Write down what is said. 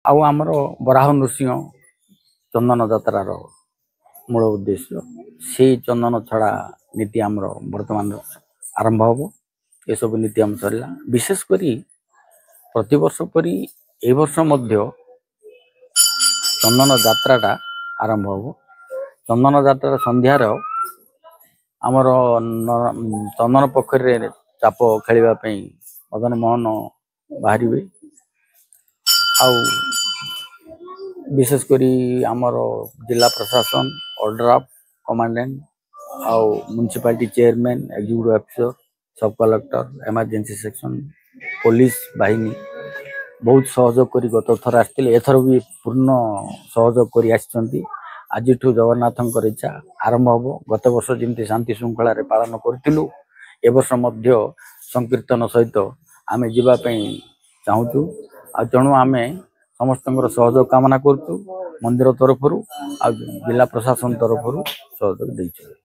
ଆଉ ଆମର ବରାହ ନୃସିଂହ ଚନ୍ଦନ ଯାତ୍ରାର ମୂଳ ଉଦ୍ଦେଶ୍ୟ ସେଇ ଚନ୍ଦନ ଛଡ଼ା ନୀତି ଆମର ବର୍ତ୍ତମାନ ଆରମ୍ଭ ହେବ। ଏସବୁ ନୀତି ଆମ ସରିଲା। ବିଶେଷ କରି ପ୍ରତିବର୍ଷ ପରି ଏ ବର୍ଷ ମଧ୍ୟ ଚନ୍ଦନ ଯାତ୍ରାଟା ଆରମ୍ଭ ହେବ। ଚନ୍ଦନ ଯାତ୍ରାର ସନ୍ଧ୍ୟାର ଆମର ଚନ୍ଦନ ପୋଖରୀରେ ଚାପ ଖେଳିବା ପାଇଁ ମଦନ ମୋହନ ବାହାରିବେ। ଆଉ ବିଶେଷ କରି ଆମର ଜିଲ୍ଲା ପ୍ରଶାସନ, ଓଡ୍ରାଫ କମାଣ୍ଡାଣ୍ଟ ଆଉ municipality chairman, executive officer, sub collector, emergency section, police ବାହିନୀ ବହୁତ ସହଯୋଗ କରି ଗତ ଥର ଆସିଥିଲେ। ଏଥର ବି ପୂର୍ଣ୍ଣ ସହଯୋଗ କରି ଆସିଛନ୍ତି। ଆଜିଠୁ ଜଗନ୍ନାଥଙ୍କର ଇଚ୍ଛା ଆରମ୍ଭ ହେବ। ଗତ ବର୍ଷ ଯେମିତି ଶାନ୍ତି ଶୃଙ୍ଖଳାରେ ପାଳନ କରିଥିଲୁ, ଏ ବର୍ଷ ମଧ୍ୟ ସଂକୀର୍ତ୍ତନ ସହିତ ଆମେ ଯିବା ପାଇଁ ଚାହୁଁଛୁ। ଆଉ ତେଣୁ ଆମେ ସମସ୍ତଙ୍କର ସହଯୋଗ କାମନା କରୁଛୁ। ମନ୍ଦିର ତରଫରୁ ଆଉ ଜିଲ୍ଲା ପ୍ରଶାସନ ତରଫରୁ ସହଯୋଗ ଦେଇଛୁ।